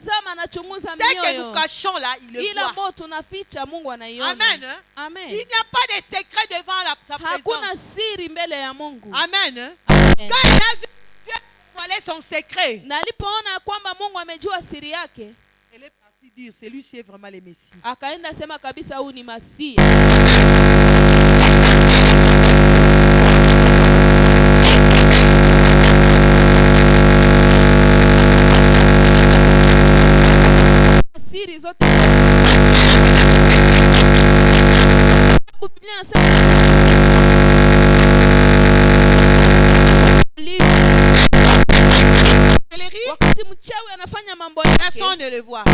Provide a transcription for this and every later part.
Ce que nous cachons là, il le voit. Amen. Amen. Il n'y a pas de secret devant sa présence. Amen. Quand il a vu Dieu dévoiler son secret, elle est partie dire, celui-ci est vraiment le Messie. Siri zote wakati mchawi anafanya mambo yake, personne ne le voit.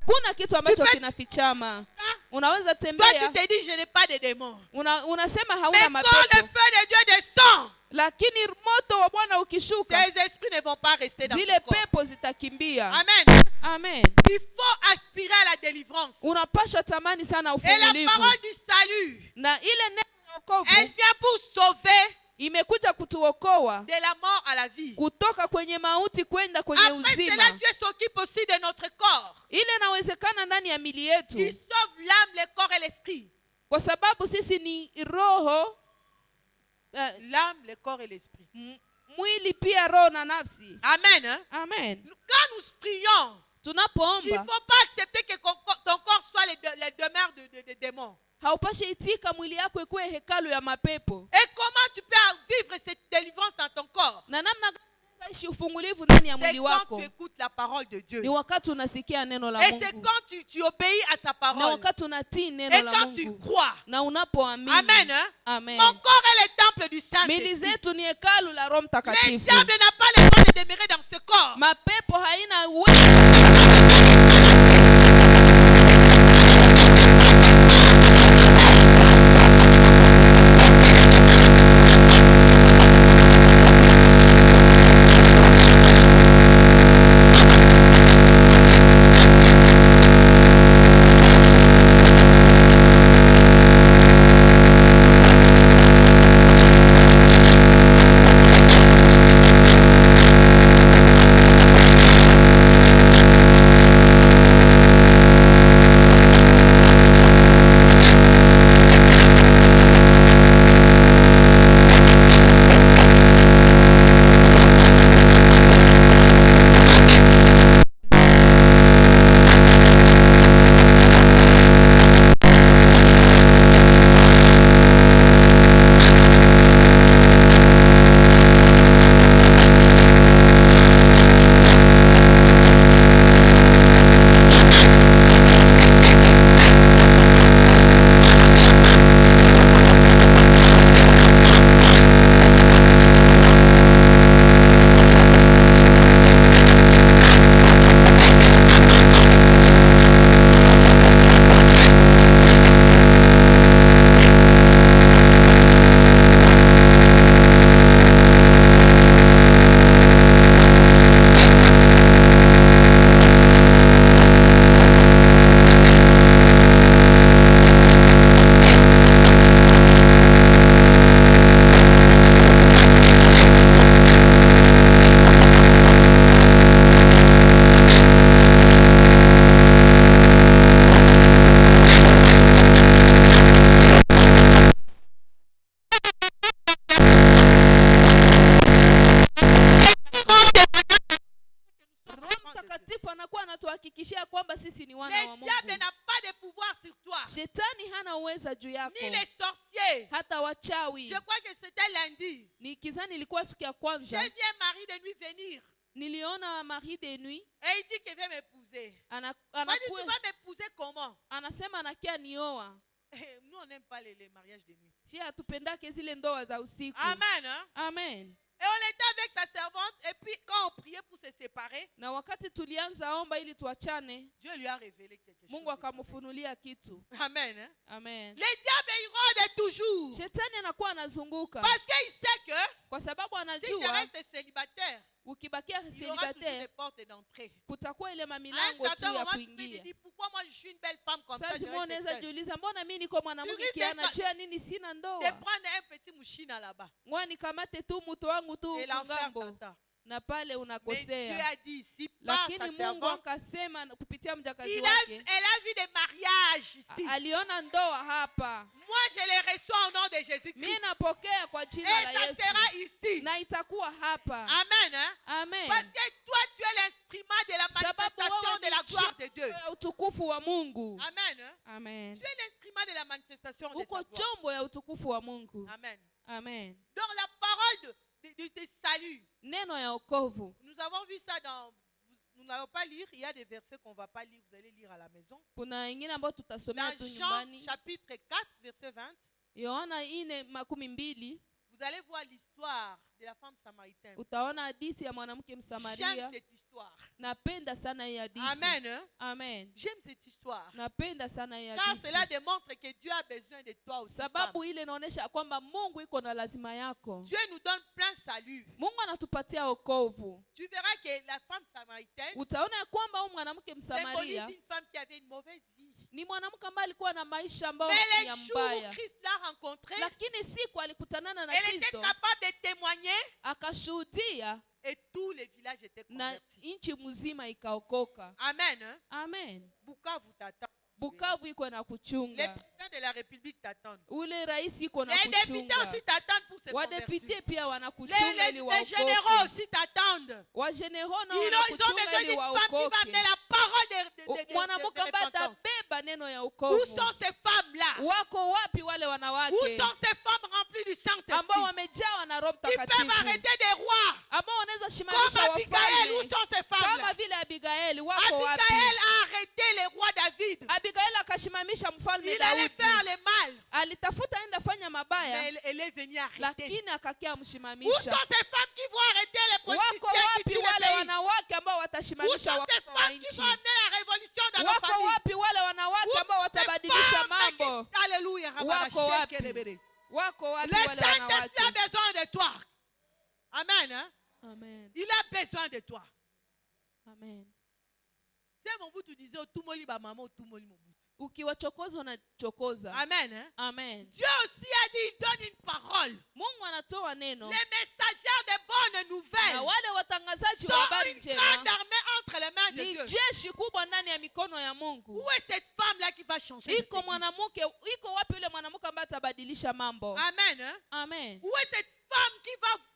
Kuna kitu ambacho kinafichama. Unaweza tembea. Toi tu te dis je n'ai pas de démons. Unasema hauna mapepo. Mais quand le feu de Dieu descend, lakini moto wa Bwana ukishuka, ces esprits ne vont pas rester dans zile ton corps. pepo zitakimbia. Amen. Amen. Il faut aspirer à la délivrance. Unapasha tamani sana Et ufungulivu. la parole du salut, na ile neno la wokovu, elle vient pour sauver imekuja kutuokoa de la mort à la vie. kutoka kwenye mauti kwenda kwenye Après uzima. cela, Dieu s'occupe aussi de notre corps. Ile inawezekana ndani ya mili yetu. Il sauve l'âme, le corps et l'esprit. Kwa sababu sisi ni roho, l'âme, le corps et l'esprit. Mwili pia roho na nafsi. Amen. Hein? Amen. Quand nous prions, tunapoomba, il ne faut pas accepter que ton corps soit les demeures de démons. Haupashi itika mwili yako ikuwe hekalu ya mapepo. Et comment tu peux vivre cette délivrance dans ton corps? Na namna gani ufungulivu ndani ya mwili wako? C'est quand tu écoutes la parole de Dieu. Ni wakati unasikia neno la Mungu. Et c'est quand tu obéis à sa parole. Na wakati unatii neno la Mungu. Et quand tu crois. Na unapoamini. Amen. Hein? Amen. Mon corps est le temple du Saint-Esprit. Mili zetu ni hekalu la Roho Mtakatifu. Le diable n'a pas le droit de demeurer dans ce corps. Mapepo haina uwezo. kwamba sisi ni wana wa Mungu. Le diable n'a pas de pouvoir sur toi. Shetani hana uweza juu yako. Ni les sorciers. Hata wachawi. Je crois que c'était lundi. Nikizani ilikuwa siku ya kwanza. J'ai vu un mari de nuit venir. Niliona mari de nuit. Et il dit qu'il veut m'épouser. Tu vas m'épouser comment? Anasema anakia nioa. Nous on n'aime pas les mariages de nuit. Si hatupendake zile ndoa za usiku. Amen. Hein? Amen. Et on était avec sa servante et puis quand on priait pour se séparer, na wakati tulianza omba ili tuachane, Dieu lui a révélé quelque chose. Mungu akamfunulia kitu. Amen. Hein? Amen. Les diables ils rôdent toujours. Shetani anakuwa anazunguka. Parce qu'il sait que kwa sababu anajua si je reste célibataire, ukibakia célibataire kutakuwa ile mamilango tu ya kuingia. Pourquoi moi je suis une belle femme comme ça? Sasa unaweza jiuliza mbona mimi niko mwanamke kiana jua nini sina ndoa? De prendre un petit Mushina là-bas. Et l'enfer t'attend. Na pale unakosea. Mais Dieu a dit ici, lakini Mungu akasema kupitia mjakazi elle wake. a vu des mariages ici. Aliona ndoa hapa. Moi je les reçois au nom de Jésus-Christ. Mimi napokea kwa jina la Yesu. Et ça sera ici. Na itakuwa hapa. Amen. Hein? Amen. Parce que toi tu es l'instrument de la manifestation de la gloire de Dieu. Utukufu wa Mungu. Amen. Hein? Amen. Tu es l'instrument de la manifestation de sa gloire. Uko chombo ya utukufu wa Mungu. Amen. Amen. Donc la parole de salut. Neno ya wokovu. Nous avons vu ça dans, nous n'allons pas lire, il y a des versets qu'on ne va pas lire, vous allez lire à la maison. Dans Jean chapitre 4 verset 20. Vous allez voir l'histoire de la femme samaritaine. J'aime cette histoire. Amen. Hein? Amen. J'aime cette histoire. Car cela démontre que Dieu a besoin de toi aussi. Dieu nous donne plein salut. Tu verras que la femme samaritaine symbolise une femme qui avait une mauvaise vie. Mais les jours où Christ l'a rencontrée, elle était capable de témoigner. Et tous les villages étaient convertis. Amen. Hein? Amen. Bukavu t'attend. Bukavu iko na kuchunga. Les présidents de la République t'attendent. Ule rais iko na kuchunga. Les députés aussi t'attendent pour se convertir. Wadepite pia wanakuchunga ili waokoke. Les généraux aussi t'attendent. Wa généraux na wanakuchunga ili waokoke. Ils ont besoin d'une femme qui va amener la parole de mwanamke ambaye atabeba neno ya wokovu. Où sont ces femmes-là? Wako wapi wale wanawake? Où sont ces femmes remplies du Saint-Esprit? Ambao wamejawa na Roho Mtakatifu. Qui peuvent arrêter des rois. Ambao wanaweza simamisha wafalme. Comme Abigail, où sont ces femmes-là? Kama vile Abigail, wako wapi? Abigail a arrêté le roi David. Abigail akasimamisha mfalme Daudi. Il allait faire le mal. Alitafuta aenda fanya mabaya. Mais elle est venue arrêter. Lakini akakia msimamisha. Où sont ces femmes qui vont arrêter les politiciens qui tuent le pays? Wako wapi wale wanawake ambao watasimamisha wafalme wa nchi? Où sont ces femmes qui vont amener la révolution dans nos familles? Wako wapi wale wanawake ambao watabadilisha mambo? Alléluia. Wako wapi? Wako wapi wale wanawake? Le Saint-Esprit a besoin de toi. Amen. Hein? Amen. Il a besoin de toi. Amen. C'est mon bout tu disais tout moli ba maman tout moli mon bout. Ukiwachokoza unachokoza. Amen. Hein? Amen. Dieu aussi a dit, il donne une parole. Mungu anatoa neno. Les messagers de bonnes nouvelles. Na wale watangazaji wa habari njema. Sont une grande armée entre les mains de Dieu. Ni jeshi kubwa ndani ya mikono ya Mungu. Où est cette femme là qui va changer? Iko mwanamke, iko wapi yule mwanamke ambaye atabadilisha mambo? Amen. Hein? Amen. Où est cette femme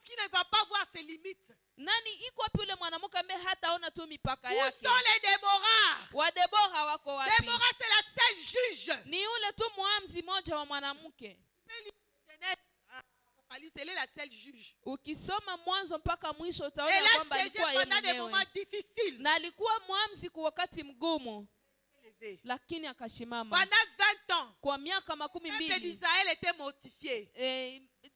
qui ne va pas voir ses limites? Nani iko wapi yule mwanamke ambaye hataona tu mipaka yake? Où sont les Déborah? Wa Deborah wako wapi? Déborah c'est la seule juge. Ni yule tu muamzi mmoja wa mwanamke. Elle est la seule juge. Ukisoma mwanzo mpaka mwisho utaona kwamba alikuwa yeye mwenyewe. Na alikuwa muamzi kwa wakati mgumu. Lakini akashimama. Pendant 20 ans. Kwa miaka 12. Israël était mortifié.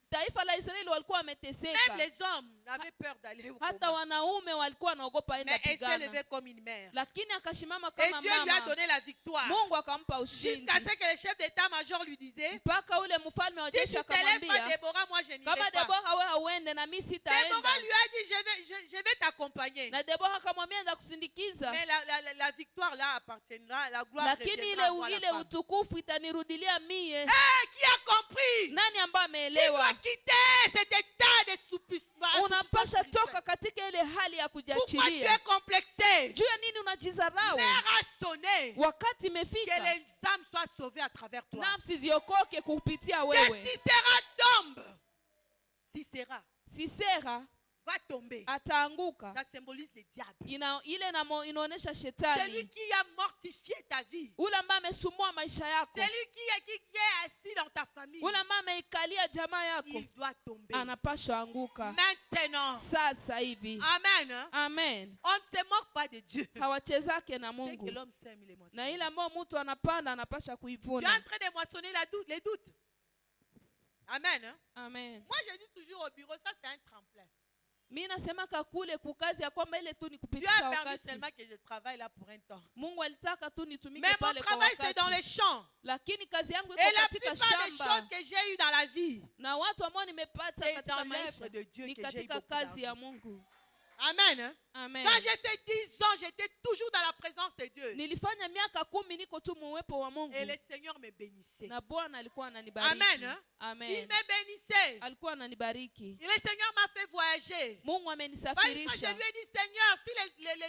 Taifa la Israeli walikuwa wameteseka. Même les hommes avaient peur d'aller au combat. Hata wanaume walikuwa wanaogopa enda pigana. Mais elle s'est levée comme une mère. Lakini akasimama kama mama. Et Dieu lui a donné la victoire. Mungu akampa ushindi. Jusqu'à ce que le chef d'état-major lui disait, mpaka ule mfalme wa jeshi akamwambia, Déborah, moi je n'irai pas. Kama Deborah wewe hauende na mimi sitaenda. Déborah lui a dit je vais t'accompagner. Na Deborah akamwambia ndakusindikiza. Mais la victoire là appartiendra, la gloire reviendra. Lakini ile utukufu itanirudilia mie. Qui a compris? Nani ambaye ameelewa? Qui doit quitter cet état de soupissement? Unapasha toka katika ile hali ya kujiachilia. Pourquoi tu es complexé? Juu ya nini unajizarau? L'heure a sonné. Wakati imefika. Que les âmes soient sauvées à travers toi. Nafsi ziokoke kupitia wewe. Que Sisera tombe. Sisera va tomber. Ataanguka. Ça symbolise le diable. Ile inaonesha shetani. Celui qui a mortifié ta vie. Ule ambaye amesumua maisha yako. Celui qui est assis dans ta famille. Ule ambaye ameikalia jamaa yako. Il doit tomber. Anapaswa anguka. Maintenant. Sasa hivi. Amen. Amen. On ne se moque pas de Dieu. Hawachezake na Mungu. C'est que l'homme sème les moissons. Na ile ambayo mtu anapanda anapaswa kuivuna. Tu es en train de moissonner les doutes. Amen. Amen. Moi je dis toujours au bureau, ça c'est un tremplin. Mimi nasemaka kule kukazi ya kwamba ile tu ni kupitisha wakati. Dieu a permis seulement que je travaille là pour un temps. Mungu alitaka tu nitumike pale kwa wakati. Mais mon travail c'est dans les champs. Lakini kazi yangu iko Et katika shamba. la plupart des choses que j'ai eues dans la vie. Na watu ambao nimepata katika maisha de Dieu ni katika kazi ya Mungu. Amen. Amen. Quand j'ai fait 10 ans, j'étais toujours dans la présence de Dieu. Nilifanya miaka 10 niko tu muwepo wa Mungu. Et le Seigneur me bénissait. Na Bwana alikuwa ananibariki. Amen. Hein? Amen. Il me bénissait. Alikuwa ananibariki. Et le Seigneur m'a fait voyager. Mungu amenisafirisha. Je lui ai dit, Seigneur, si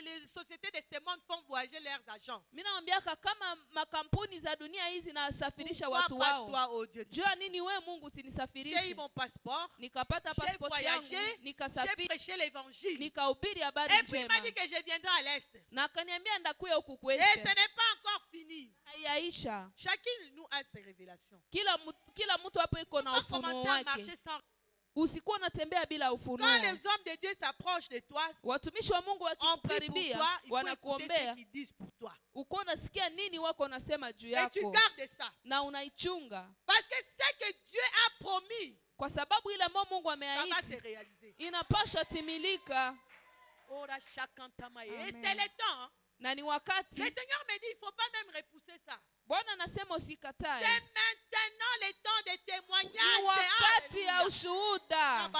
les sociétés de ce monde font voyager leurs agents, mimi naambiaka kama makampuni za dunia hizi nasafirisha watu wao, jua nini wewe Mungu usinisafirishe? J'ai eu mon passeport. Nikapata passport yangu, nikasafiri, j'ai prêché l'évangile. Nikahubiri habari njema. Et puis il m'a dit que je viendrai à l'est. Na akaniambia ndakuya huku kwetu. Et ce n'est pas encore fini. Haiyaisha. Chacun nous a ses révélations. Kila mtu hapo iko na ufunuo wake. Usikuwa unatembea bila ufunuo. Quand les hommes de Dieu s'approchent de toi, watumishi wa Mungu wakikukaribia, wanakuombea, uko unasikia nini wako nasema juu yako. Et tu gardes ça. Na unaichunga. Parce que ce que Dieu a promis, kwa sababu ile ambayo Mungu ameahidi inapaswa timilika. Ora shakantama. Et c'est le temps. Na ni wakati. Le Seigneur me dit, il ne faut pas même repousser ça. Bwana anasema usikatae. C'est maintenant le temps de témoignage. Ni wakati ya ushuhuda.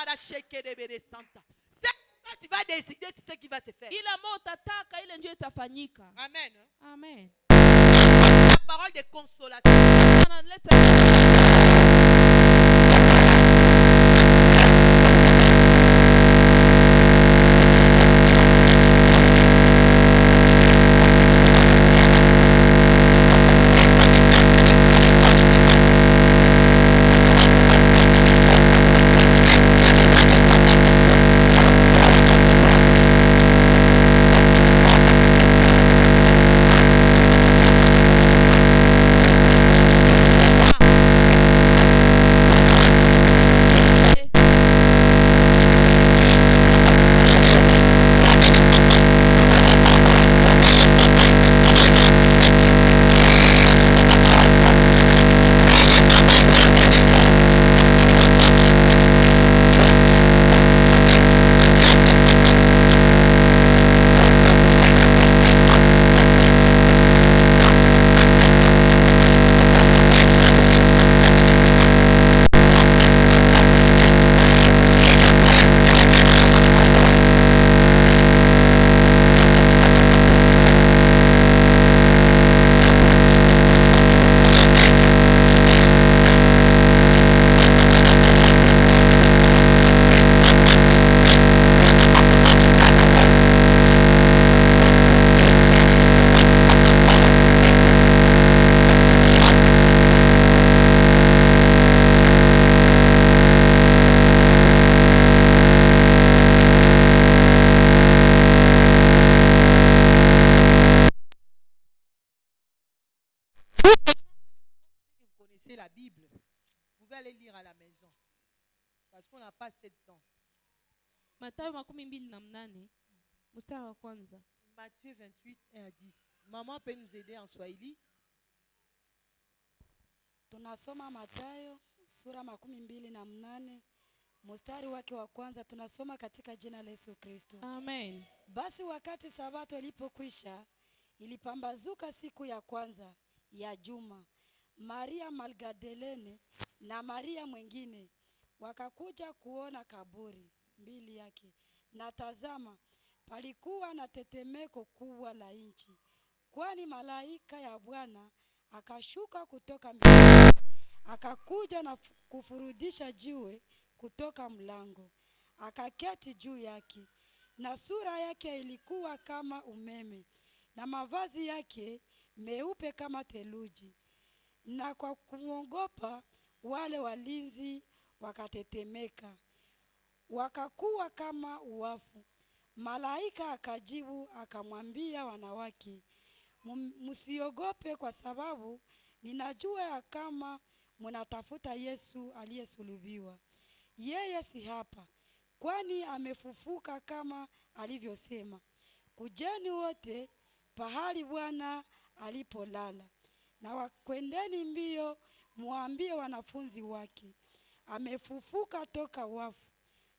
Tu vas décider ce qui va se faire. Ile ambayo utataka ile ndio itafanyika. Amen. Amen. La parole de consolation. La Bible, vous pouvez aller lire à la maison parce qu'on n'a pas assez de temps. Mathayo 28 mstari wa kwanza. Matthieu 28 1 à 10. Maman peut nous aider en Swahili? Tunasoma Mathayo sura 28 mstari wake wa kwanza. Tunasoma katika jina la Yesu Kristo. Amen. Basi wakati sabato ilipokwisha, ilipambazuka siku ya kwanza ya juma, Maria Magdalene na Maria mwingine wakakuja kuona kaburi mbili yake. Na tazama, palikuwa na tetemeko kubwa la nchi, kwani malaika ya Bwana akashuka kutoka mbinguni, akakuja na kufurudisha jiwe kutoka mlango, akaketi juu yake. Na sura yake ilikuwa kama umeme, na mavazi yake meupe kama theluji. Na kwa kumwogopa wale walinzi wakatetemeka, wakakuwa kama uwafu. Malaika akajibu akamwambia wanawake, msiogope, kwa sababu ninajua ya kama mnatafuta Yesu aliyesulubiwa. Yeye si hapa, kwani amefufuka kama alivyosema. Kujeni wote pahali Bwana alipolala. Na wakwendeni mbio muambie wanafunzi wake, amefufuka toka wafu.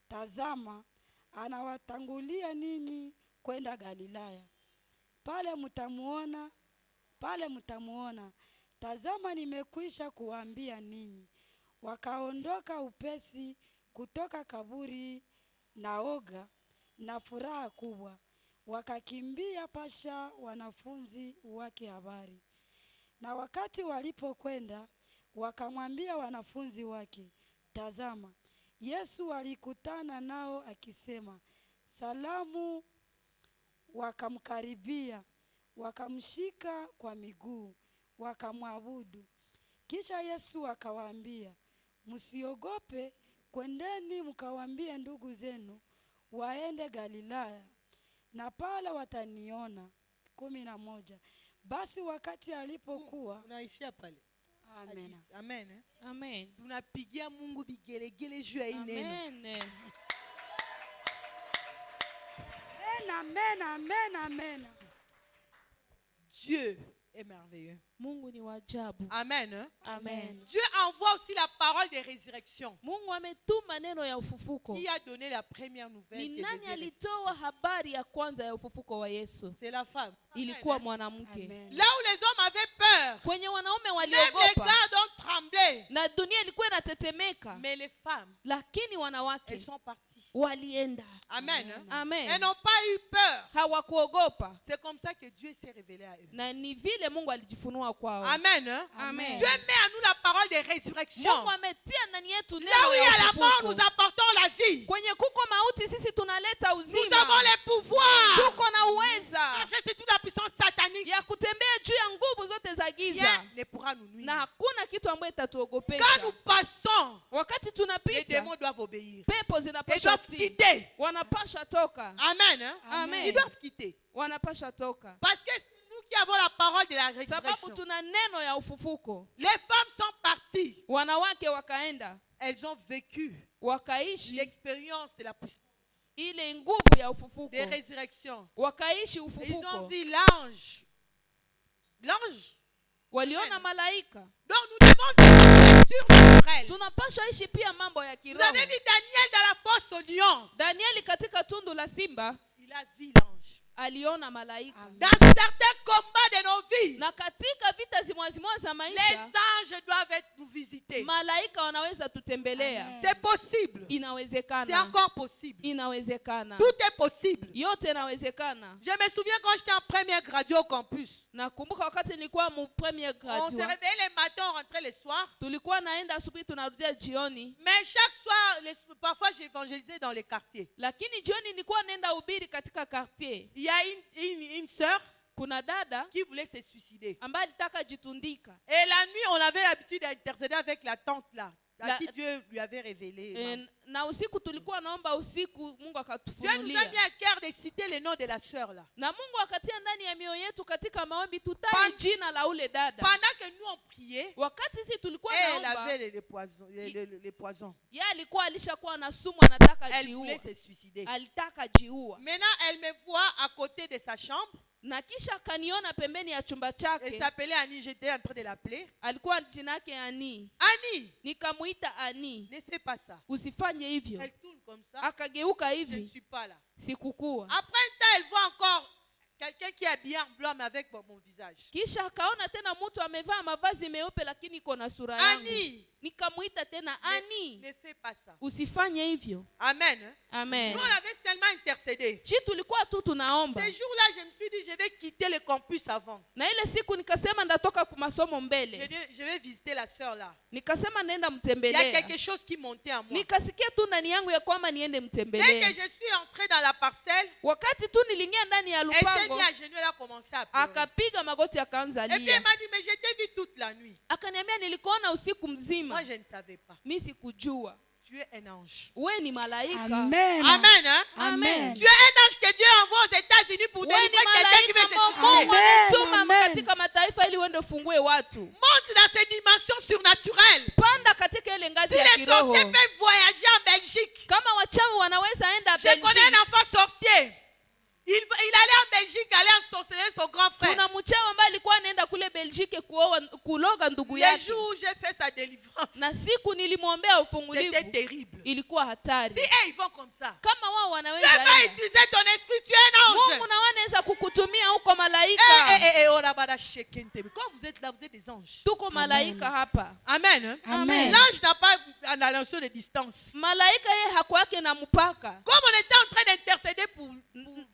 Tazama, anawatangulia ninyi kwenda Galilaya. Pale mtamuona. Tazama, nimekwisha kuambia ninyi. Wakaondoka upesi kutoka kaburi na oga na furaha kubwa. wakakimbia pasha wanafunzi wake habari. Na wakati walipokwenda, wakamwambia wanafunzi wake, tazama, Yesu alikutana nao akisema, salamu. Wakamkaribia, wakamshika kwa miguu, wakamwabudu. Kisha Yesu akawaambia, msiogope, kwendeni mkawaambie ndugu zenu waende Galilaya, na pale wataniona. 11. Basi wakati alipokuwa unaishia pale. Amen. Amen. Amen. Tunapigia Mungu vigelegele juu ya neno. Amen. Amen, amen, amen. Dieu est merveilleux. Mungu ni wajabu. Amen. Amen. Dieu envoie aussi la parole de résurrection. Mungu ametuma neno ya ufufuko. Qui a donné la première nouvelle? Ni nani alitoa habari ya kwanza ya ufufuko wa Yesu? C'est la femme. Ilikuwa mwanamke. Là où les hommes avaient peur, kwenye wanaume même waliogopa, les gardes ont tremblé. na dunia ilikuwa inatetemeka, Mais les femmes, lakini wanawake elles sont parties. walienda. Amen. Amen. Elles n'ont pas eu peur. Hawakuogopa. C'est comme ça que Dieu s'est révélé à eux. Na ni vile Mungu alijifunua kwao. Amen. Amen. Dieu met à nous la parole de résurrection. Mungu ametia ndani yetu neno Là où il y ya a la mort, ufufuko. nous apportons la vie. Kwenye kuko mauti sisi tunaleta Nous uzima. avons les pouvoirs. Tuko na uweza Marcher sur toute la puissance satanique. ya kutembea juu ya nguvu zote za Rien giza, ne pourra nous nuire. na hakuna kitu ambayo Quand itatuogopesha. nous passons, Wakati les tunapita, démons doivent obéir. pepo Ils zinapasha doivent kutii, quitter. wanapasha toka. Amen. Amen. Ils doivent quitter. Wanapasha toka Parce que c'est nous qui avons la parole de la sababu résurrection. tuna neno ya ufufuko. Les femmes sont parties. Wanawake wakaenda Elles ont vécu wakaishi l'expérience de la puissance, ile nguvu ya ufufuko, de résurrection. wakaishi Ils ont ufufuko, vu l'ange. L'ange. waliona malaika. Donc nous devons vivre surnaturel. Tunapaswa ishi pia mambo ya Vous kiroho. avez vu Daniel dans la fosse au lion. Danieli katika tundu la simba Il a vu l'ange. aliona malaika. Dans certains combats de nos vies, Na katika vita zimwazimwa za les maisha, anges doivent être nous visiter. malaika wanaweza tutembelea. Amen. C'est possible. C'est Inawezekana. encore possible. Inawezekana. Tout est possible. Yote inawezekana. Je me souviens quand j'étais en première graduée au campus. Nakumbuka wakati nilikuwa mu premier On se graduate, réveillait les matins, on rentrait le soir. tulikuwa naenda asubuhi tunarudia jioni, Mais chaque soir, parfois j'évangélisais dans les quartiers. lakini jioni nilikuwa naenda ubiri katika quartier. Il y a une sœur Kuna dada qui voulait se suicider. ambaye alitaka jitundika. Et la nuit, on avait l'habitude d'intercéder avec la tante là, à qui La- Dieu lui avait révélé. Na usiku tulikuwa naomba usiku, Mungu Dieu nous a akatufunulia. mis à cœur de citer le nom de la sœur là. Na Mungu akatia ndani ya mioyo yetu katika maombi tutaje Pan- jina la ule dada. Pendant que nous on priait, Wakati sisi tulikuwa elle naomba, avait les poisons. Les poisons. yeye alikuwa alishakuwa na sumu, anataka Elle jiua. voulait se suicider. Alitaka jiua. Maintenant, elle me voit à côté de sa chambre. Na kisha akaniona pembeni ya chumba Elle chake. s'appelait Annie. J'étais en train de l'appeler. Alikuwa jina yake Ani. Annie, Nikamuita Ani, ne fais pas ça. usifanye hivyo. Elle tourne comme ça. Akageuka Je ne hivi, suis pas là. sikukua. Après un temps, elle voit encore quelqu'un qui est habillé en blanc mais avec mon visage. Kisha akaona tena mtu amevaa mavazi meupe lakini iko na sura yangu. Annie, Nikamuita tena Ani, ne fais pas ça. usifanye hivyo. Amen. Amen. Nous, on avait tellement intercédé. Chi tulikuwa tu tunaomba. Ce jour-là, je me suis dit, je vais quitter le campus avant. Na ile siku nikasema ndatoka kwa masomo Je mbele. vais visiter la sœur là. Nikasema naenda Il y a mtembelea. quelque chose qui montait en moi. Nikasikia tu ndani yangu ya kwamba niende Dès que mtembelea. je suis entrée dans la parcelle, Wakati tu niliingia ndani ya elle s'est lupango, mise à genoux, elle a commencé à pleurer. akapiga magoti akaanza Et puis lia. elle m'a dit, mais je t'ai vu toute la nuit. Akaniambia nilikuona usiku Moi, mzima. je ne savais pas. Mimi sikujua. Tu es un ange. We ni malaika. Amen. Amen. Hein? Amen. Tu es un ange que Dieu envoie aux États-Unis pour We délivrer ni quelqu'un qui veut malaika se ambao Mungu suicider. anatuma Amen. katika mataifa ili uende ufungue watu. Monte dans ces dimensions surnaturelles. Panda katika ile ngazi Si ya les kiroho. sorciers peuvent voyager en Belgique, Kama wachawi wanaweza enda je connais Belgique. un enfant sorcier. Il allait en Belgique, allait ensorceler son grand frère. Kuna mchawi ambaye alikuwa anaenda kule Belgique kuloga ndugu Le yake. jour où j'ai fait sa délivrance, Na siku nilimwombea c'était ufungulivu terrible. ilikuwa hatari. Si ils vont comme ça, Kama wao Dieu wanaweza va enda, utiliser ton esprit, tu es un ange. Mungu na wanaweza kukutumia nitumia huko malaika. Quand vous êtes là, vous êtes des anges. Tuko malaika hapa. Amen. Amen. L'ange n'a pas la notion de distance. Malaika yeye hakuwake na mpaka. Comme on était en train d'intercéder pour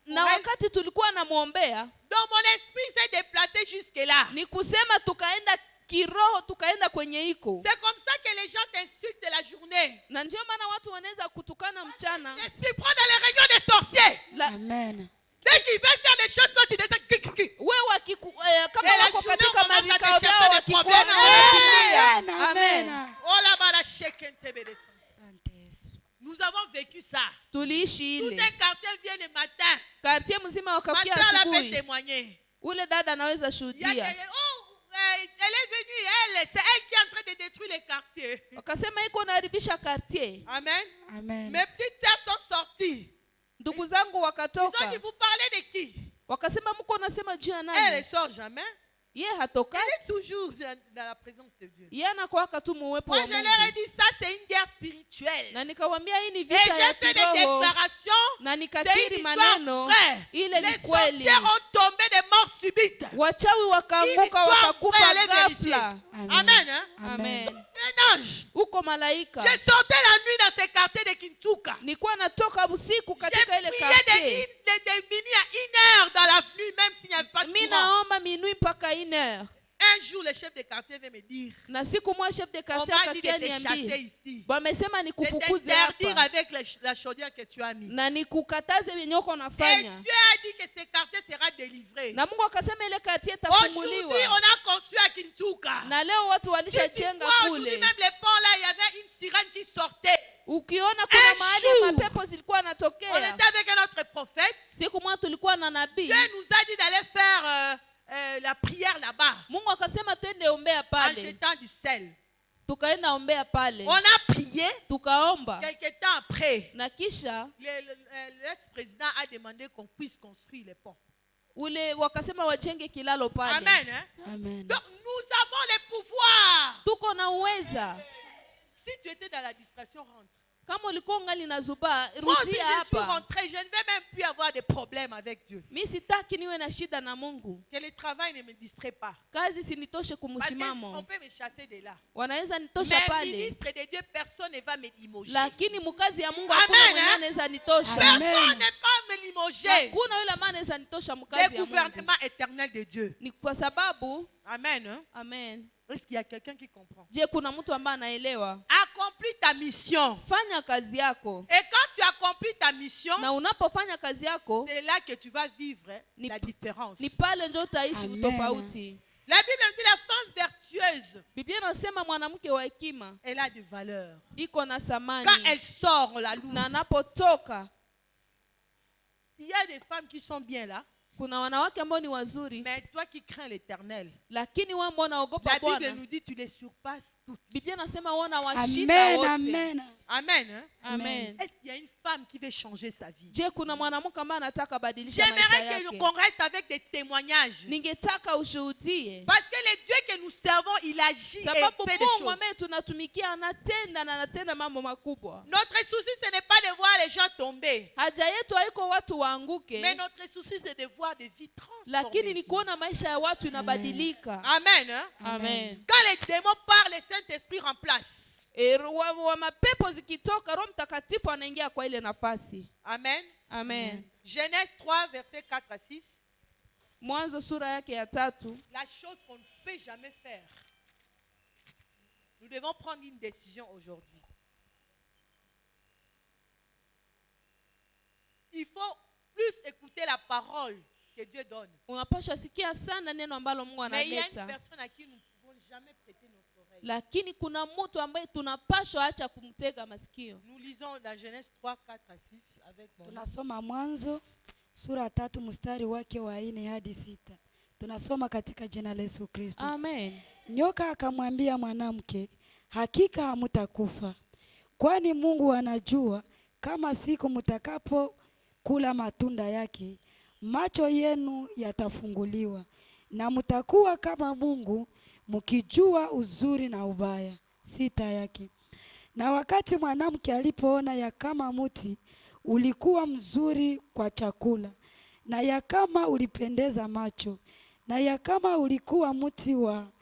na wakati tulikuwa namuombea, donc mon esprit s'est déplacé jusque là. Ni kusema tukaenda kiroho, tukaenda kwenye iko. C'est comme ça que les gens t'insultent la journée. Na ndio maana watu wanaweza kutukana mchana. Et si prend dans les réunions des sorciers. Amen. Dès qu'ils veulent faire des choses quand ils descendent. Wewe kama wako katika mavikao vyao wakikuona wanakimbia. Amen. Oh la bala shekente bede. Nous avons vécu ça. Tuliishi ile. Tout un quartier vient le matin. Quartier mzima wakakia asubuhi. Ule dada anaweza shuhudia. Elle est venue, c'est elle qui est en train de détruire les quartiers. Wakasema iko naharibisha quartier. Amen. Amen. Mes petites sœurs sont sorties. Ndugu zangu wakatoka. Ils ont dit, vous parlez de qui? Wakasema mko nasema juu ya nani? Elle ne sort jamais. Yeye hatoka. Elle est toujours dans la présence de Dieu. Yeye anakuwa tu muwepo wa Mungu. Moi je leur ai dit ça c'est une guerre spirituelle. Na nikawaambia hii ni vita ya kiroho. Et j'ai fait des déclarations. Na nikakiri maneno. Ile ni kweli. Les sorciers ont tombé de mort subite. Wachawi wakaanguka wakakufa ghafla. Amen. Amen. Un ange. Uko malaika. J'ai sorti la nuit dans ces quartiers de Kintuka. Nilikuwa natoka usiku katika ile quartier. J'ai prié de minuit à 1h dans la pluie même s'il n'y avait pas de courant. Mimi naomba minuit mpaka 1h. Un jour le chef de quartier vient me dire. Na siku moja chef de quartier akakia niambia. Wamesema nikufukuze hapa. Avec la chaudière que tu as mis. Na nikukataze yenye uko unafanya. Et Dieu a dit que ce quartier sera délivré. Na Mungu akasema ile quartier itafunguliwa. Aujourd'hui on a construit à Kintuka. Na leo watu walishajenga kule. Aujourd'hui même les ponts là il y avait une sirène qui sortait. Ukiona kuna mahali mapepo zilikuwa yanatokea. On était avec un autre prophète. Siku moja tulikuwa na nabii. Dieu nous a dit d'aller faire la prière là-bas. Mungu akasema twende ombea pale. En jetant du sel. Tukaenda ombea pale. On a prié. Tukaomba. Quelque temps après. Na kisha l'ex-président a demandé qu'on puisse construire les ponts. Ule wakasema wajenge kilalo pale. Amen. Hein? Amen. Donc nous avons les pouvoirs. Tuko na uweza. Si tu étais dans la distraction, rentre. Kama ulikuwa ungali na zuba, rudia hapa. Moi, si je suis hapa. rentré, je ne vais même plus avoir de problème avec Dieu. Mimi sitaki niwe na shida na Mungu. Que le travail ne me distrait pas. Kazi sinitoshe kumsimamo. On peut me chasser de là. Wanaweza nitosha pale. Mais ministre de Dieu, personne ne va me limoger. Lakini mkazi ya Mungu hakuna mwenye anaweza nitosha. Personne ne va me limoger. Hakuna yule ambaye anaweza nitosha mkazi ya Mungu. Le gouvernement éternel de Dieu. Ni kwa sababu Amen. Hein? Amen. Est-ce qu'il y a quelqu'un qui comprend? Je, kuna mtu ambaye anaelewa? Accomplis ta mission. Fanya kazi yako. Et quand tu accomplis ta mission, na unapofanya kazi yako, c'est là que tu vas vivre la différence. Ni pale ndio utaishi utofauti. La Bible dit la femme vertueuse. Biblia inasema mwanamke wa hekima, elle a de valeur. Iko na thamani. Quand elle sort, on la loue. Na anapotoka. Il y a des femmes qui sont bien là. Kuna wanawake ambao ni wazuri. Mais toi qui crains l'Éternel. Lakini wewe mbona unaogopa Bwana? La Bible nous dit tu les surpasses toutes. Biblia inasema wana washinda wote. Amen. Amen. Hein? Amen. Est-ce qu'il y a une femme qui veut changer sa vie? Je, kuna mwanamke ambaye anataka badilisha maisha yake. J'aimerais qu'on reste avec des témoignages. Ningetaka ushuhudie. Parce que le Dieu que nous servons, il agit et fait des choses. Mungu ambaye tunatumikia anatenda na anatenda mambo makubwa. Notre souci ce n'est pas de voir les gens tomber. Haja yetu haiko watu waanguke. Mais notre souci c'est de voir des vies transformées. Lakini ni kuona maisha ya watu inabadilika. Amen. Hein? Amen. Quand les démons parlent, le Saint-Esprit remplace. Wa mapepo zikitoka, Roho Mtakatifu anaingia kwa ile nafasi. Amen. Amen. Genèse 3 verset 4 à 6. Mwanzo sura yake ya 3. La chose qu'on ne peut jamais faire. Nous devons prendre une décision aujourd'hui. Il faut plus écouter la parole que Dieu donne. Unapaswa sikia sana neno ambalo Mungu analeta. Mais il y a une personne à qui nous ne pouvons jamais prêter notre oreille. Lakini kuna mtu ambaye tunapaswa acha kumtega masikio. Nous lisons dans Genèse 3 4 à 6 avec mon. Tunasoma Mwanzo sura 3 mstari wake wa 4 hadi 6. Tunasoma katika jina la Yesu Kristo. Amen. Nyoka akamwambia mwanamke, hakika hamtakufa. Kwani Mungu anajua kama siku mtakapo kula matunda yake, macho yenu yatafunguliwa na mtakuwa kama Mungu, mkijua uzuri na ubaya. 6 yake. Na wakati mwanamke alipoona ya kama mti ulikuwa mzuri kwa chakula na ya kama ulipendeza macho, na ya kama ulikuwa mti wa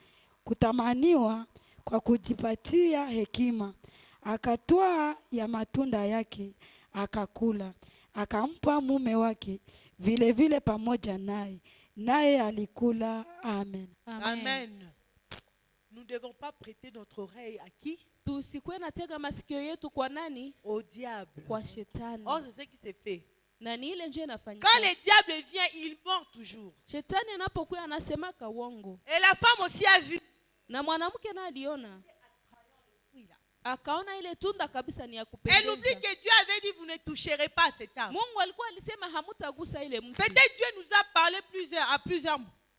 kutamaniwa kwa kujipatia hekima. Akatwaa ya matunda yake, akakula, akampa mume wake vile vile pamoja naye, naye alikula. Amen. Amen. Nous ne devons pas prêter notre oreille à qui? Tusikwe na tega masikio yetu kwa nani? Au diable. Kwa shetani. Oh, c'est ce qui s'est fait. Na ni ile nje inafanyika. Quand le diable vient, il ment toujours. Shetani anapokuwa anasemaka uongo. Et la femme aussi a vu. Na mwanamke na aliona. Akaona ile tunda kabisa ni ya kupendeza. Elle oublie que Dieu avait dit vous ne toucherez pas cet arbre. Mungu alikuwa alisema hamutagusa ile mti. Peut-être Dieu nous a parlé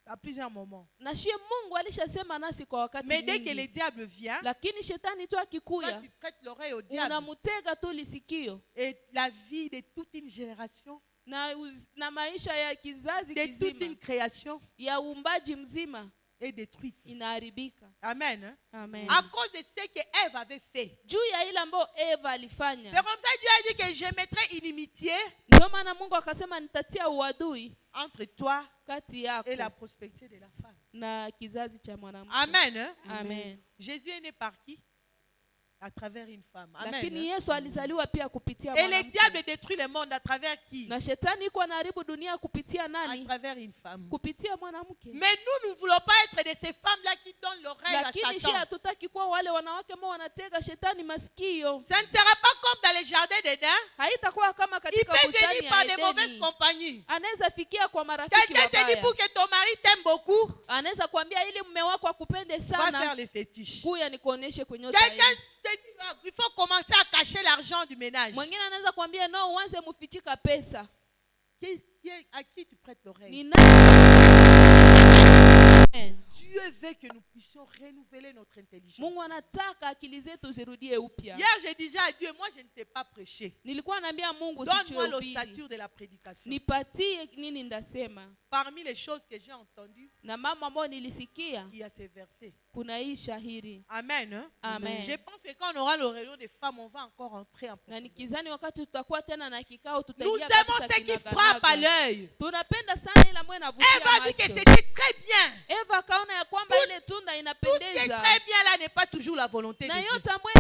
à plusieurs moments. Na shie Mungu alishasema nasi kwa wakati mingi. Mais dès que le diable vient, lakini shetani tu akikuya, tu prêtes l'oreille au diable. Unamutega tu lisikio. Et la vie de toute une génération, na maisha ya kizazi kizima, de toute une création, ya uumbaji mzima, est détruite. Inaharibika. Amen. Amen. À cause de ce que Ève avait fait. Juu ya ile ambayo Eva alifanya. C'est comme ça Dieu a dit que je mettrai inimitié. Ndio maana Mungu akasema nitatia uadui entre toi kati yako et la prospérité de la femme. Na kizazi cha mwanamke. Amen. Amen. Jésus est né par qui? À travers une femme. Amen. Lakini Yesu alizaliwa pia kupitia mwanamke. Et le diable détruit le monde à travers qui? Na shetani iko anaharibu dunia kupitia nani? À travers une femme. Kupitia mwanamke. Mais nous ne voulons pas être de ces femmes là qui donnent l'oreille à Satan. Lakini shia hatutaki kuwa wale wanawake ambao wanatega shetani masikio. Ça ne sera pas comme dans les jardins d'Éden. Haitakuwa kama katika bustani ya Edeni. Par des mauvaises compagnies. Anaweza fikia kwa marafiki wabaya. Quelqu'un te dit pour que ton mari t'aime beaucoup. Anaweza kuambia ili mume wako akupende sana. Va faire les fétiches. Kuya nikuoneshe kwenye Quelqu'un te dit il faut commencer à cacher l'argent du ménage. Mwingine anaweza kuambia no uanze mufichika pesa. À qui tu prêtes l'oreille? Dieu veut que nous puissions renouveler notre intelligence. Mungu anataka akili zetu zirudie upya. Hier je disais à Dieu, moi je ne sais pas prêcher. Nilikuwa naambia Mungu donne-moi l'ossature de la prédication. Nipatie nini ndasema. Parmi les choses que j'ai entendues, na mambo ambayo nilisikia, il y a ces versets. Kuna hii shahiri. Amen. Hein? Amen. Je pense que quand on aura le réunion des femmes, on va encore entrer en profondeur. Na nikizani wakati tutakuwa tena na kikao tutaingia kabisa. Nous aimons ce qui frappe à l'œil. Tunapenda sana ile ambayo inavutia macho. Eva dit que c'était très bien. Eva kaona ya kwamba ile tunda inapendeza. Tout ce qui est très bien là n'est pas toujours la volonté de Dieu. Na yote ambayo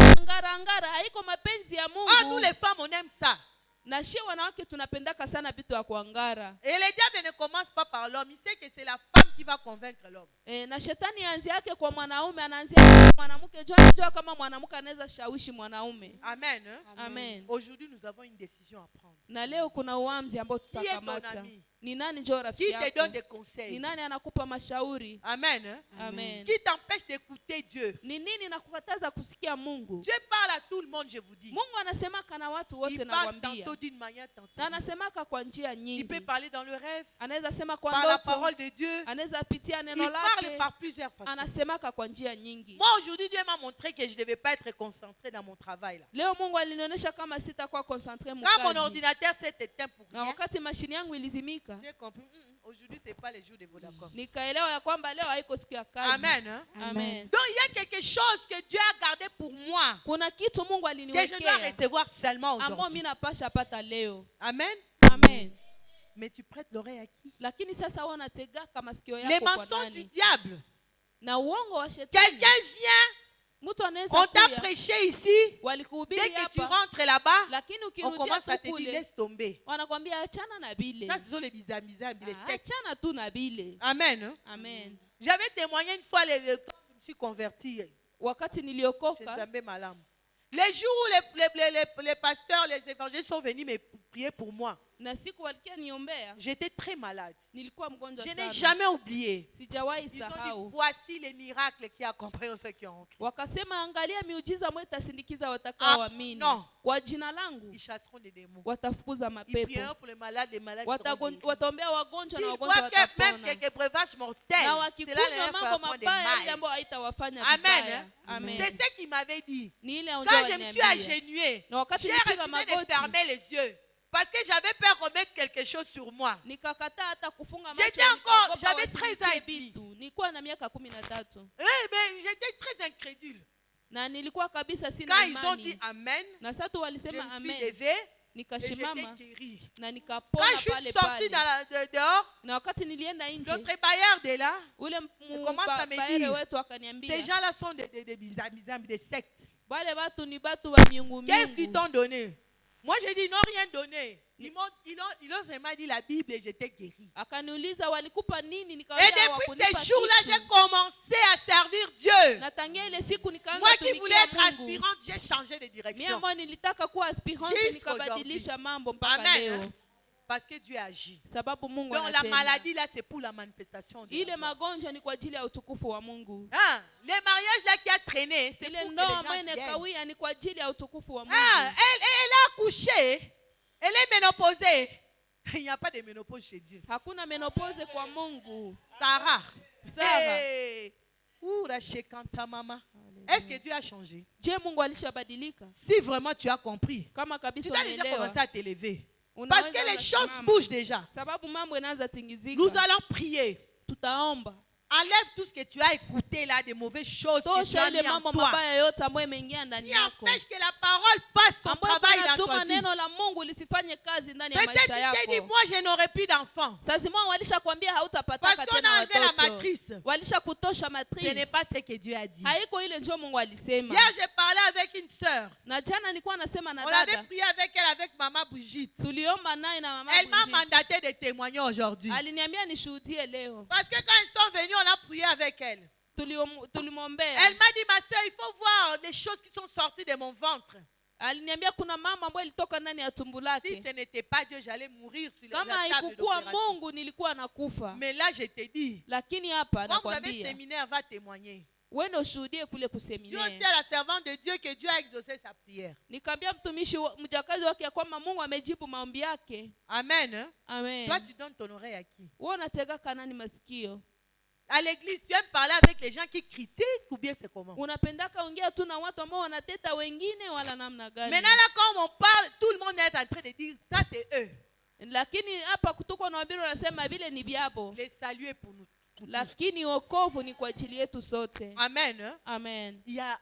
ngara haiko mapenzi ya Mungu. Ah, nous les femmes on aime ça. Na shie wanawake tunapendaka sana vitu ya kuangara. Et le diable ne commence pas par l'homme, il sait que c'est la femme qui va convaincre l'homme. Na shetani anzia yake kwa mwanaume, anaanzia kwa mwanamke. Anajua kama mwanamke anaweza shawishi mwanaume. Amen. Amen. Aujourd'hui nous avons une décision à prendre. Na leo kuna uamuzi ambao tutakamata. Ni nani njoo rafiki yako? Qui te donne des conseils? Ni nani anakupa mashauri? Amen. Amen. Qui t'empêche d'écouter Dieu? Ni nini nakukataza kusikia Mungu? Dieu parle à tout le monde, je vous dis. Mungu anasemaka na watu wote na kuambia. Il parle tantôt d'une manière, tantôt. Na anasemaka kwa njia nyingi. Il peut parler dans le rêve. Anaweza sema kwa ndoto. Par la parole de Dieu. Anaweza pitia neno lake. Il parle par plusieurs façons. Anasemaka kwa njia nyingi. Moi aujourd'hui Dieu m'a montré que je ne devais pas être concentré dans mon travail là. Leo Mungu alinionyesha kama sitakuwa concentré mkazi. Quand mon ordinateur s'est éteint pour rien. Na wakati mashine yangu ilizimika. J'ai compris. Aujourd'hui c'est pas le jour de Vodacom. Nikaelewa ya kwamba leo haiko siku ya kazi. Amen. Hein? Amen. Donc il y a quelque chose que Dieu a gardé pour moi. Kuna kitu Mungu aliniwekea. Que je dois recevoir seulement aujourd'hui. Ambao mimi napasha pata leo. Amen. Amen. Mais tu prêtes l'oreille à qui? Lakini sasa wanatega kama sikio yako kwa nani? Les mensonges du diable. Na uongo wa shetani. Quelqu'un vient. On t'a prêché ici. Dès que tu rentres là-bas, on commence à te dire laisse tomber. Ça, ce sont les bizamizambi, les sectes. Amen. Amen. J'avais témoigné une fois quand je me suis converti. Les jours où les pasteurs, les évangélistes sont venus me prier pour moi. J'étais très malade. Je n'ai jamais oublié. Ils ont dit voici les miracles qui accompagnent ceux qui ont cru. Non. Ils chasseront des démons. Ils prieront pour les malades seront guéris. Même quelques breuvages mortels, cela ne leur fera point de mal. Amen. C'est ce qu'il m'avait dit. Quand je me suis agenouillée, j'ai refusé de fermer les yeux. Parce que j'avais peur de remettre quelque chose sur moi. J'avais 13 ans et demi. Mais j'étais très incrédule. Quand ils ont dit Amen, je me suis levée. nikashimama na nikapona quand je suis pale sorti pale. dehors, Na wakati nilienda nje, notre bailleur de là, ule commence à me baere dire, wetu ces akaniambia, gens-là sont des bizarres, des sectes. wale watu ni batu wa miungu Qu'est-ce qu'ils miungu. t'ont donné? Moi, j'ai dit, ils n'ont rien donné. Ils ont seulement dit la Bible et j'étais guéri. Akaniuliza walikupa nini, Et nikawambia depuis hawakunipa ces jours-là, kitu. j'ai commencé à servir Dieu. Na tangia ile siku nikaanza Moi qui voulais tumikia être Mungu. aspirante, j'ai changé de Mimi direction. ambayo nilitaka kuwa aspirante Jusqu'à nikabadilisha aujourd'hui. mambo mpaka Amen. leo. Parce que Dieu agit. Sababu Mungu Donc la anatenda. maladie là, c'est pour la manifestation de Ile la mort. magonjwa ni kwa ajili ya utukufu wa Mungu. Ah, les mariages là qui a traîné, c'est Ile pour que ndoa les ambayo gens viennent. inakawia ni kwa ajili ya utukufu wa Mungu. Ah, elle a accouché. Elle est ménopausée. Il n'y a pas de ménopause chez Dieu. Hakuna menopause kwa Mungu. Sarah. Sarah. Hey. Ouh, la chekanta maman. Est-ce que Dieu a changé? Je, Mungu alishabadilika? Si vraiment tu as compris, Kama tu kabisa dois déjà unaelewa. commencer à t'élever. Unaweza Parce que les ukasimama. choses bougent déjà. Sababu mambo yanaanza tingizika. Nous allons prier. Tutaomba. Enlève tout ce que tu as écouté là, des mauvaises choses que tu Tosha as ile mis en mambo toi. mabaya yote ambayo imeingia ndani Qui yako. empêche que la parole fasse son Ambayo travail dans inatuma ta vie. neno la Mungu lisifanye kazi ndani ya Peut-être maisha tu t'es dit, yako. moi je n'aurai plus d'enfants. Sazima walishakwambia hautapataka Parce qu'on tena a enlevé la watoto. matrice. Walishakutosha Ce n'est matrice. pas ce que Dieu a dit. Haiko ile njoo Mungu alisema. Hier, j'ai parlé avec une sœur. Na jana nilikuwa nasema na On avait dada. prié avec elle, avec Maman Brigitte. Tuliomba naye na mama Elle m'a Brigitte. mandaté de témoigner aujourd'hui. Aliniambia nishuhudie leo. Parce que quand ils sont venus, on a prié avec elle. Tulimwombea. Elle m'a dit, ma soeur, il faut voir les choses qui sont sorties de mon ventre. Aliniambia kuna mama ambayo ilitoka ndani ya tumbo Si lake. ce n'était pas Dieu, j'allais mourir sur la Kama table haikukuwa d'opération. Mungu nilikuwa nakufa. Mais là, je te dis, Lakini hapa quand vous avez nakwambia, séminaire, va témoigner. wewe ushuhudie kule Dieu kuseminaire. aussi à la servante de Dieu que Dieu a exaucé sa prière. Nikamwambia mtumishi mjakazi wake ya kwamba Mungu amejibu maombi yake. Amen. Hein? Amen. Toi, tu donnes ton oreille à qui? Wewe unatega kanani masikio? À l'église, tu aimes parler avec les gens qui critiquent ou bien c'est comment? Unapendaka ongea tu na watu ambao wanateta wengine wala namna gani? Maintenant, là, quand on parle, tout le monde est en train de dire, ça c'est eux. Lakini hapa kutoka na wabiri wanasema vile ni byabo. Les saluer pour nous. Lakini wokovu ni kwa ajili yetu sote. Amen. Hein? Amen. Il y a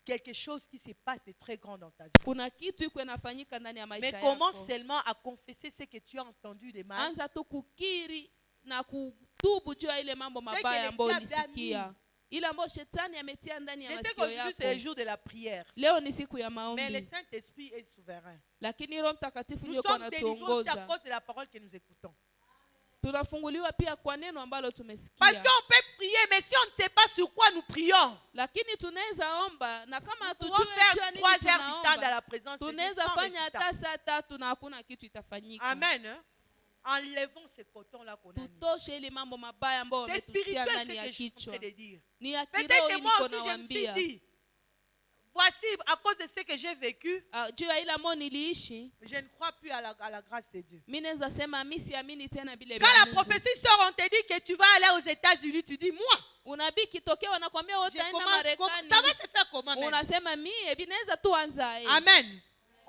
quelque chose qui se passe de très grand dans ta vie. Kuna kitu iko inafanyika ndani ya maisha Mais yako. commence seulement à confesser ce que tu as entendu de mal. Anza tu kukiri na kutubu juu ya ile mambo mabaya ambayo ulisikia. Ile ambayo shetani ametia ndani ya Je sais masikio qu'aujourd'hui c'est le yako. jour de la prière. Leo ni siku ya Mais maombi. le Saint-Esprit est souverain. Lakini Roho Mtakatifu Nous ndiye sommes délivrés aussi à anatuongoza. cause de la parole que nous écoutons. Tunafunguliwa pia kwa neno ambalo Parce tumesikia. qu'on peut prier, mais si on ne sait pas sur quoi nous prions, Lakini tunaweza omba na kama nous hatujui pouvons juu ya faire nini 3 heures du temps dans tunaomba, la présence de Dieu tunaweza sans fanya résultat. hata saa 3 na hakuna kitu itafanyika. Amen. Hein? Enlevons ces cotons là qu'on a mis. Tutoshe ile mambo mabaya ambayo C'est wametutia spirituel ce ndani ya que je suis en kichwa. train de dire. Ni ya Peut-être kiroho que moi niko aussi je me suis nawaambia. dit, voici à cause de ce que j'ai vécu, Juu ya ile ambayo niliishi, je ne crois plus à la grâce de Dieu. mimi naweza sema mimi siamini tena vile Quand vya la Mungu. prophétie sort, on te dit que tu vas aller aux États-Unis, tu dis moi. Unabii kitokea wanakuambia wewe Je utaenda commence- Marekani. ça va se faire comment même? Unasema mimi binaweza tu anza. Amen.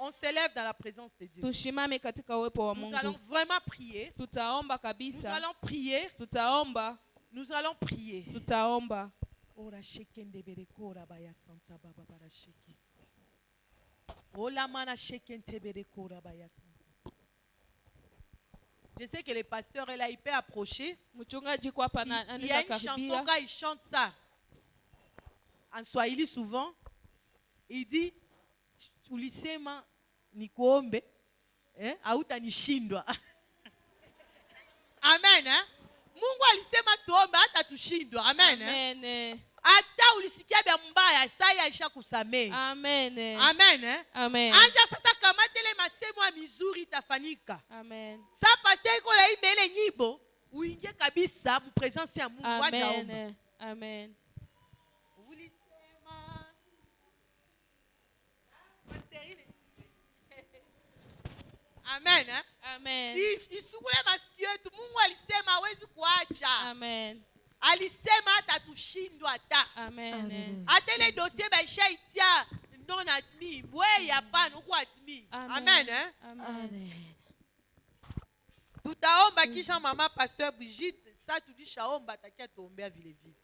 On s'élève dans la présence de Dieu. Tushimame katika uwepo wa Nous allons Mungu. vraiment prier. Tutaomba Nous kabisa. allons prier. Tutaomba. Nous allons prier. Tutaomba. Ora shekende bereko ora baya santa baba bara sheki. Ola mana shekente bereko ora baya santa. Je sais que le pasteur est là, il peut approcher. Mchungaji kwa hapa Il y a anaweza une chanson karibia. quand il chante ça. En Swahili souvent, il dit ulisema nikuombe hautanishindwa. Amen. Eh? Mungu alisema tuombe hata tushindwa. Amen. Amen. Hata ulisikia vya mbaya, sai alishakusamehe. Amen. Amen. Eh? Amen. Anja sasa kamatele masemo ya mizuri itafanyika. Amen. Sa pasteur iko na ibele nyibo, uingie kabisa mu presence ya Mungu waje aomba. Amen. Amen. Ulisema Amen. Eh? Amen. Isukule masikio yetu. Mungu alisema hawezi kuacha. Amen. Alisema hata tushindwa hata. Amen. Hata ile dossier baishaitia non admis. Wewe hapana uko admis. Amen. Eh? Amen. Tutaomba kisha mama pasteur Brigitte, ça tulishaomba takia tuombea vile vile.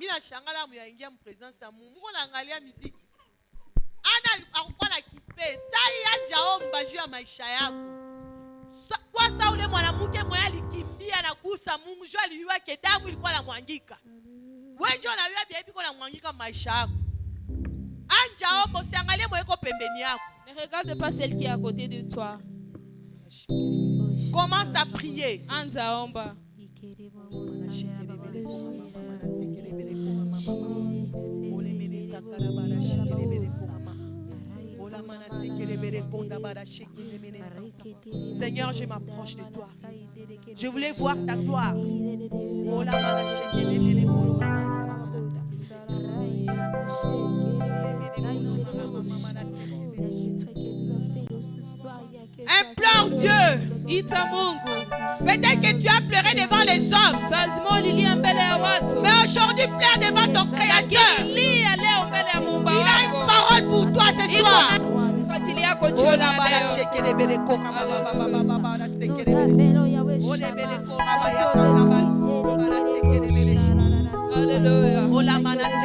Mina shangala mu yaingia mu présence ya Mungu. Mungu anaangalia muziki. Ana akukwa na kipe. Sai ajaomba juu ya maisha yako. Kwa sababu ule mwanamke mmoja alikimbia na kusa Mungu juu aliwiwa kedamu ilikuwa inamwangika. Wewe ndio unawiwa bibi iko inamwangika maisha yako. Anjaomba usiangalie mweko pembeni yako. Ne regarde pas celle qui est à côté de toi. Commence à prier. Anza omba. Seigneur, je m'approche de toi. Je voulais voir ta gloire. Implore Dieu. Peut-être que tu as pleuré devant les hommes. Mais aujourd'hui, pleure devant ton Créateur. Il a une parole pour toi ce soir. Alléluia.